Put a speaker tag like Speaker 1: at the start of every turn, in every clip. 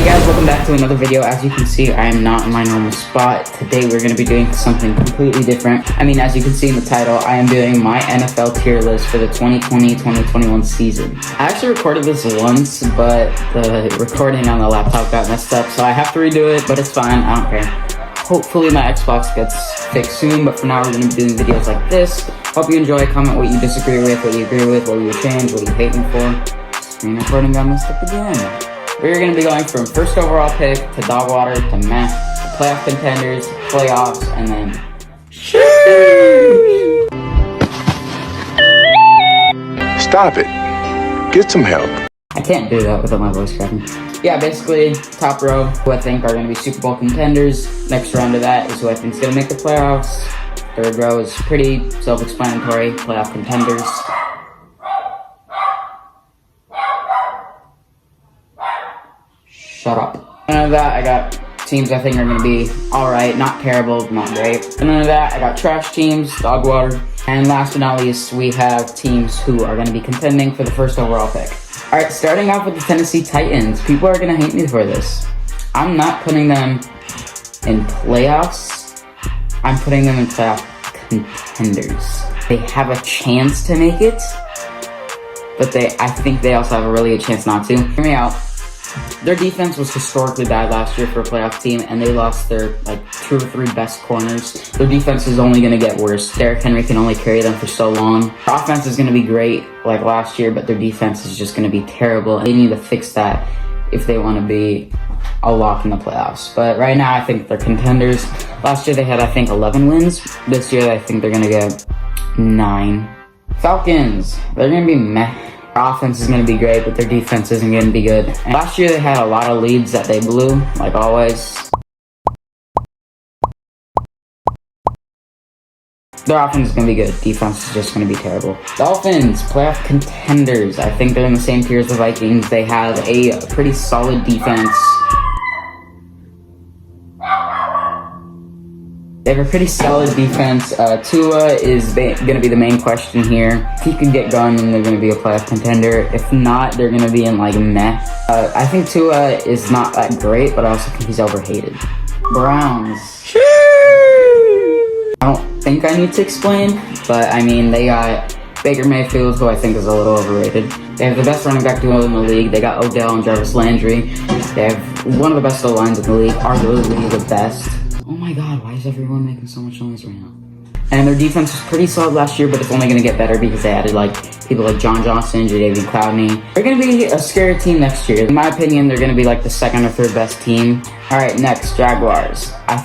Speaker 1: guys, welcome back to another video. As you can see, I am not in my normal spot. Today we're going to be doing something completely different. I mean, as you can see in the title, I am doing my NFL tier list for the 2020-2021 season. I actually recorded this once, but the recording on the laptop got messed up, so I have to redo it, but it's fine, I don't care. Hopefully my Xbox gets fixed soon, but for now we're going to be doing videos like this. Hope you enjoy. Comment what you disagree with, what you agree with, what you would change, what you hate me for. Screen recording got messed up again. We're going to be going from first overall pick to dog water to meh, to playoff contenders, playoffs, and then
Speaker 2: Stop it. Get some help.
Speaker 1: I can't do that without my voice cracking. Yeah, basically, top row, who I think are going to be Super Bowl contenders. Next round of that is who I think is going to make the playoffs. Third row is pretty self-explanatory, playoff contenders. Shut up. None of that, I got teams I think are going to be alright, not terrible, not great. And none of that, I got trash teams, dog water. And last but not least, we have teams who are going to be contending for the first overall pick. Alright, starting off with the Tennessee Titans. People are going to hate me for this. I'm not putting them in playoffs. I'm putting them in playoff contenders. They have a chance to make it, but I think they also have a really good chance not to. Hear me out. Their defense was historically bad last year for a playoff team, and they lost their 2 or 3 best corners. Their defense is only going to get worse. Derrick Henry can only carry them for so long. Their offense is going to be great like last year, but their defense is just going to be terrible. They need to fix that if they want to be a lock in the playoffs. But right now, I think they're contenders. Last year, they had, I think, 11 wins. This year, I think they're going to get 9. Falcons, they're going to be meh. Their offense is going to be great, but their defense isn't going to be good. And last year, they had a lot of leads that they blew, like always. Their offense is going to be good. Defense is just going to be terrible. Dolphins, playoff contenders. I think they're in the same tier as the Vikings. They have a pretty solid defense. They have a pretty solid defense. Tua is going to be the main question here. If he can get going, then they're going to be a playoff contender. If not, they're going to be in meh. I think Tua is not that great, but I also think he's overhated. Browns. I don't think I need to explain, but I mean, they got Baker Mayfield, who I think is a little overrated. They have the best running back duo in the league. They got Odell and Jarvis Landry. They have one of the best O-lines in the league, arguably the best. Oh my god, why is everyone making so much noise right now? And their defense was pretty solid last year, but it's only going to get better because they added people like John Johnson, Jadeveon Clowney. They're going to be a scary team next year. In my opinion, they're going to be the second or third best team. Alright, next, Jaguars. I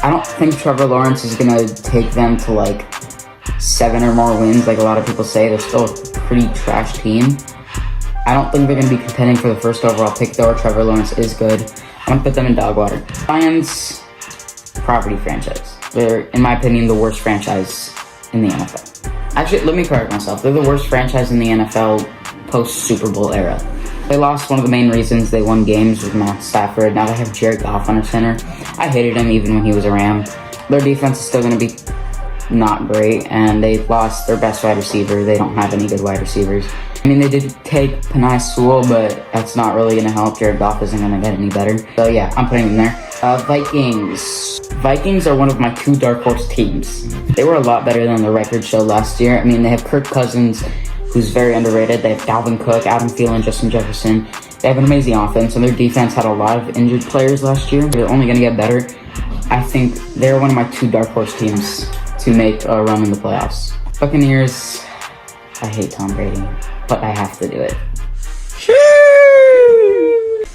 Speaker 1: don't think Trevor Lawrence is going to take them to 7 or more wins like a lot of people say. They're still a pretty trash team. I don't think they're going to be contending for the first overall pick though. Trevor Lawrence is good. I'm going to put them in dog water. Lions, property franchise. They're, in my opinion, the worst franchise in the NFL. Actually, let me correct myself. They're the worst franchise in the NFL post-Super Bowl era. They lost one of the main reasons they won games with Matt Stafford. Now they have Jared Goff under center. I hated him even when he was a Ram. Their defense is still going to be not great, and they lost their best wide receiver. They don't have any good wide receivers. I mean, they did take Penei Sewell, but that's not really going to help. Jared Goff isn't going to get any better. So yeah, I'm putting them there. Vikings. Vikings are one of my 2 dark horse teams. They were a lot better than the record showed last year. I mean, they have Kirk Cousins, who's very underrated. They have Dalvin Cook, Adam Thielen, Justin Jefferson. They have an amazing offense, and their defense had a lot of injured players last year. They're only going to get better. I think they're one of my 2 dark horse teams to make a run in the playoffs. Buccaneers, I hate Tom Brady, but I have to do it.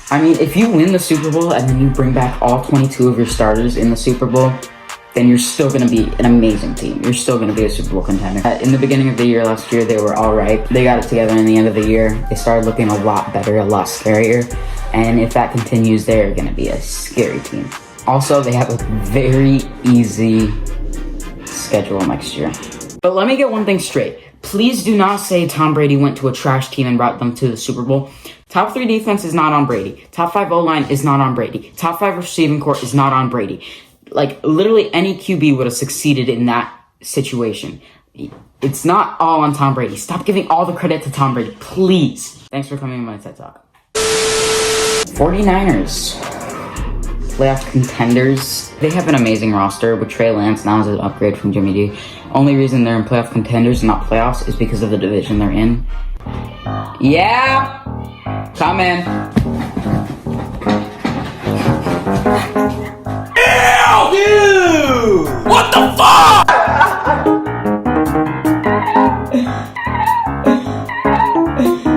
Speaker 1: I mean, if you win the Super Bowl and then you bring back all 22 of your starters in the Super Bowl, then you're still going to be an amazing team. You're still going to be a Super Bowl contender. In the beginning of the year last year, they were all right. They got it together in the end of the year. They started looking a lot better, a lot scarier. And if that continues, they're going to be a scary team. Also, they have a very easy schedule next year. But let me get one thing straight. Please do not say Tom Brady went to a trash team and brought them to the Super Bowl. Top 3 defense is not on Brady. Top 5 O-line is not on Brady. Top 5 receiving corps is not on Brady. Literally any QB would have succeeded in that situation. It's not all on Tom Brady. Stop giving all the credit to Tom Brady, please. Thanks for coming to my TED Talk. 49ers. Playoff contenders. They have an amazing roster, but Trey Lance now is an upgrade from Jimmy G. Only reason they're in playoff contenders and not playoffs is because of the division they're in. Yeah! Come in.
Speaker 3: Hell you! What the fuck?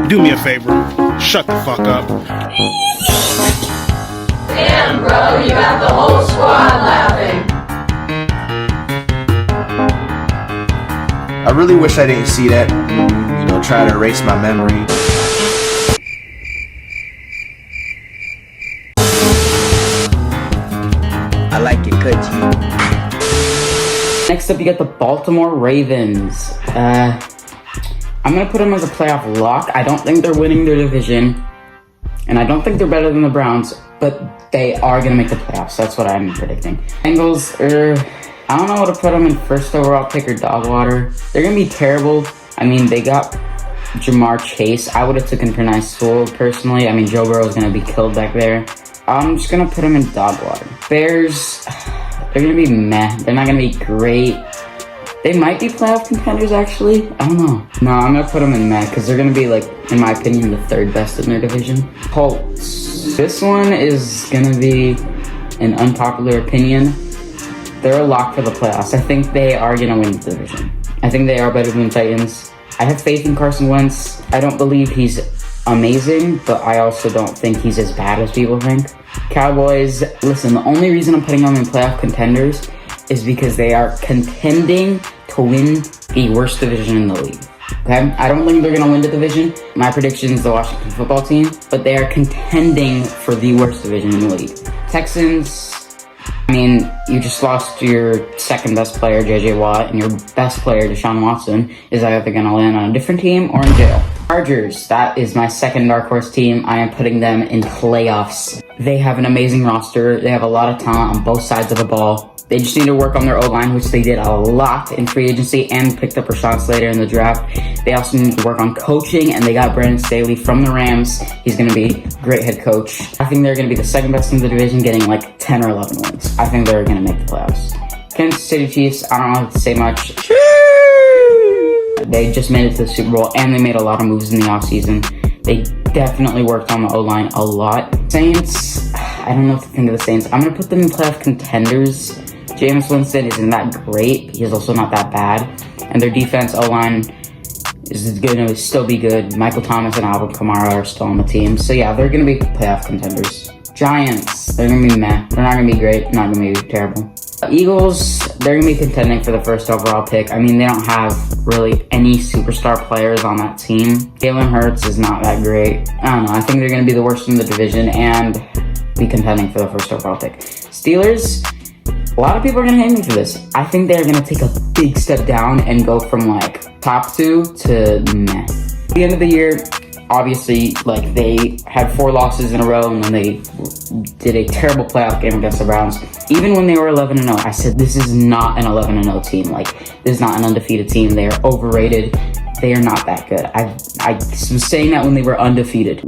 Speaker 4: Do me a favor. Shut the fuck up.
Speaker 5: Damn, bro, you got the whole squad laughing.
Speaker 6: I really wish I didn't see that. You know, try to erase my memory. I like it, good G.
Speaker 1: Next up, you got the Baltimore Ravens. I'm gonna put them as a playoff lock. I don't think they're winning their division, and I don't think they're better than the Browns, but they are gonna make the playoffs. That's what I'm predicting. Bengals, I don't know what to put them in first overall pick or dog water. They're gonna be terrible. I mean, they got Jamar Chase. I would have taken for nice Sewell personally. I mean, Joe Burrow is gonna be killed back there. I'm just gonna put them in dog water. Bears, they're gonna be meh. They're not gonna be great. They might be playoff contenders, actually. I don't know. No, I'm gonna put them in meh, because they're gonna be, like, in my opinion, the third best in their division. Colts. This one is gonna be an unpopular opinion. They're a lock for the playoffs. I think they are gonna win the division. I think they are better than the Titans. I have faith in Carson Wentz. I don't believe he's amazing, but I also don't think he's as bad as people think. Cowboys, listen, the only reason I'm putting them in playoff contenders is because they are contending to win the worst division in the league. Okay? I don't think they're going to win the division. My prediction is the Washington football team, but they are contending for the worst division in the league. Texans, I mean, you just lost your second best player, JJ Watt, and your best player, Deshaun Watson, is either going to land on a different team or in jail. Chargers, that is my second dark horse team. I am putting them in playoffs. They have an amazing roster. They have a lot of talent on both sides of the ball. They just need to work on their O-line, which they did a lot in free agency and picked up Rashawn Slater in the draft. They also need to work on coaching, and they got Brandon Staley from the Rams. He's going to be a great head coach. I think they're going to be the second best in the division, getting like 10 or 11 wins. I think they're going to make the playoffs. Kansas City Chiefs, I don't have to say much. They just made it to the Super Bowl, and they made a lot of moves in the offseason. They definitely worked on the O-line a lot. Saints, I don't know what to think of the Saints. I'm going to put them in playoff contenders. Jameis Winston isn't that great. He's also not that bad. And their defense, O-line, is going to still be good. Michael Thomas and Alvin Kamara are still on the team. So yeah, they're going to be playoff contenders. Giants, they're going to be meh. They're not going to be great. Not going to be terrible. Eagles, they're going to be contending for the first overall pick. I mean, they don't have really any superstar players on that team. Jalen Hurts is not that great. I don't know. I think they're going to be the worst in the division and be contending for the first overall pick. Steelers, a lot of people are going to hate me for this. I think they're going to take a big step down and go from like top 2 to meh. At the end of the year, obviously, like, they had 4 losses in a row, and then they did a terrible playoff game against the Browns. Even when they were 11-0, I said, this is not an 11-0 team. Like, this is not an undefeated team. They are overrated. They are not that good. I was saying that when they were undefeated.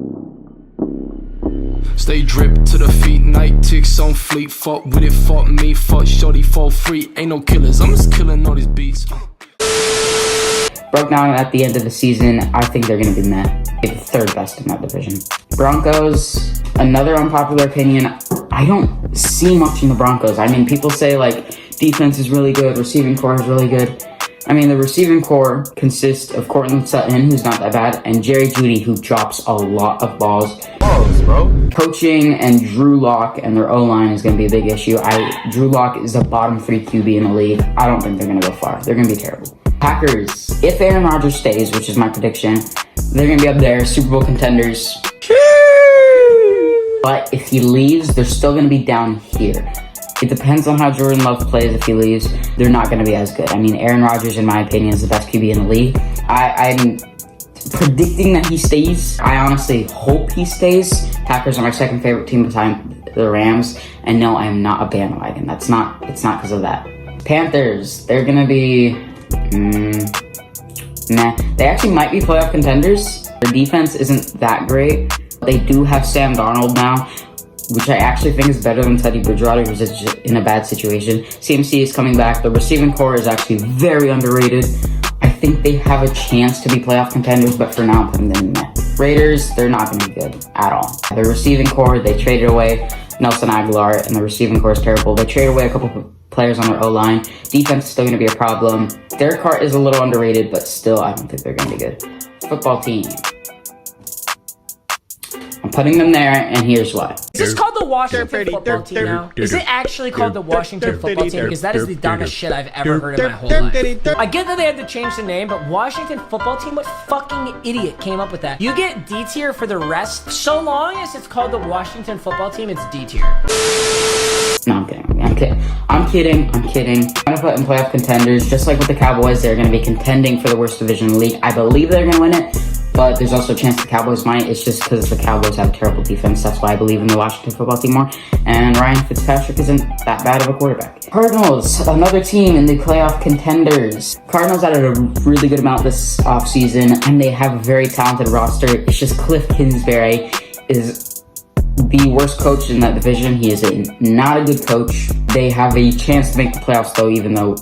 Speaker 3: Stay dripped to the feet, night ticks on fleet. Fuck with it, fuck me, fuck shorty, fall free. Ain't no killers, I'm just killing all these beats.
Speaker 1: Broke down at the end of the season, I think they're going to be meh. They're the third best in that division. Broncos, another unpopular opinion. I don't see much in the Broncos. I mean, people say, like, defense is really good, receiving core is really good. I mean, the receiving core consists of Courtland Sutton, who's not that bad, and Jerry Jeudy, who drops a lot of balls.
Speaker 6: Bro.
Speaker 1: Coaching and Drew Lock and their O-line is going to be a big issue. Drew Lock is a bottom 3 QB in the league. I don't think they're going to go far. They're going to be terrible. Packers, if Aaron Rodgers stays, which is my prediction, they're going to be up there, Super Bowl contenders. But if he leaves, they're still going to be down here. It depends on how Jordan Love plays. If he leaves, they're not going to be as good. I mean, Aaron Rodgers, in my opinion, is the best QB in the league. I'm predicting that he stays. I honestly hope he stays. Packers are my second favorite team behind the Rams. And no, I am not a bandwagon. It's not because of that. Panthers, they're going to be... nah. They actually might be playoff contenders. Their defense isn't that great. They do have Sam Darnold now, which I actually think is better than Teddy Bridgewater, who's just in a bad situation. CMC is coming back. The receiving core is actually very underrated. I think they have a chance to be playoff contenders, but for now, I'm putting them in there. Raiders, they're not going to be good at all. The receiving core, they traded away Nelson Aguilar, and the receiving core is terrible. They traded away a couple of players on their O-line. Defense is still going to be a problem. Derek Carr is a little underrated, but still, I don't think they're going to be good. Football team. I'm putting them there, and here's why.
Speaker 7: Is this called the Washington football team now? Is it actually called the Washington football team? Because that is the dumbest shit I've ever heard in my whole life. I get that they had to change the name, but Washington football team, what fucking idiot came up with that? You get D tier for the rest. So long as it's called the Washington football team, it's D tier.
Speaker 1: No, I'm kidding. I'm kidding. I'm gonna put in playoff contenders, just like with the Cowboys. They're gonna be contending for the worst division in the league. I believe they're gonna win it, but there's also a chance the Cowboys might. It's just because the Cowboys have terrible defense. That's why I believe in the Washington football team more. And Ryan Fitzpatrick isn't that bad of a quarterback. Cardinals, another team in the playoff contenders. Cardinals added a really good amount this offseason, and they have a very talented roster. It's just Cliff Kingsbury is the worst coach in that division. He is not a good coach. They have a chance to make the playoffs though, even though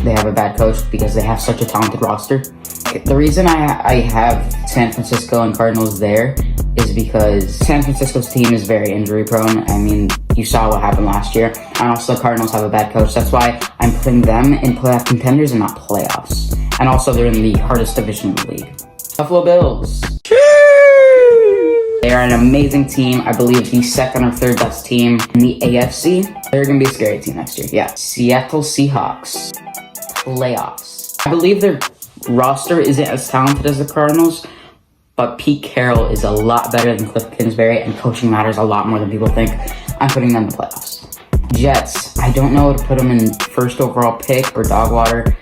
Speaker 1: they have a bad coach, because they have such a talented roster. The reason I have San Francisco and Cardinals there is because San Francisco's team is very injury prone. I mean, you saw what happened last year. And also the Cardinals have a bad coach. That's why I'm putting them in playoff contenders and not playoffs. And also they're in the hardest division in the league. Buffalo Bills. They are an amazing team. I believe the second or third best team in the AFC. They're going to be a scary team next year. Yeah. Seattle Seahawks. Playoffs. I believe their roster isn't as talented as the Cardinals, but Pete Carroll is a lot better than Cliff Kingsbury, and coaching matters a lot more than people think. I'm putting them in the playoffs. Jets. I don't know to put them in first overall pick or Dogwater.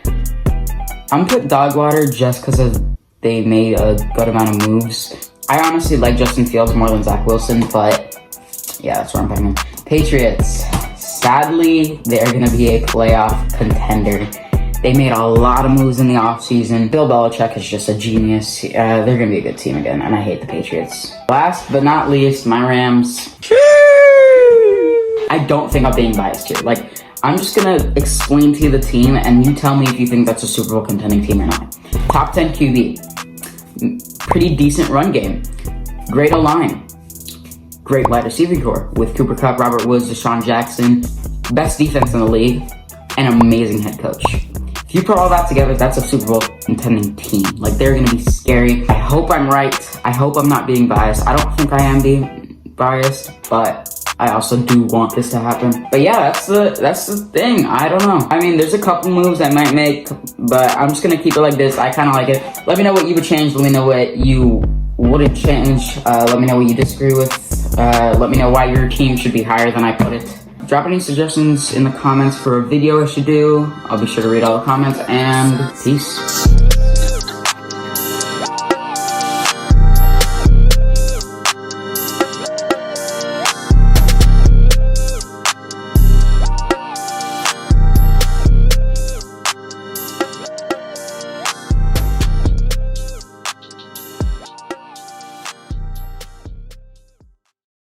Speaker 1: I'm put Dogwater just because they made a good amount of moves. I honestly like Justin Fields more than Zach Wilson, but yeah, that's where I'm putting them. Patriots. Sadly, they're going to be a playoff contender. They made a lot of moves in the offseason. Bill Belichick is just a genius. They're going to be a good team again, and I hate the Patriots. Last but not least, my Rams. I don't think I'm being biased here. I'm just going to explain to you the team, and you tell me if you think that's a Super Bowl contending team or not. Top 10 QB. Pretty decent run game. Great O-line. Great wide receiving core with Cooper Kupp, Robert Woods, Deshaun Jackson. Best defense in the league. An amazing head coach. If you put all that together, that's a Super Bowl contending team. They're going to be scary. I hope I'm right. I hope I'm not being biased. I don't think I am being biased, but I also do want this to happen. But yeah, that's the thing. I don't know. I mean, there's a couple moves I might make, but I'm just going to keep it like this. I kind of like it. Let me know what you would change. Let me know what you wouldn't change. Let me know what you disagree with. Let me know why your team should be higher than I put it. Drop any suggestions in the comments for a video I should do. I'll be sure to read all the comments, and peace.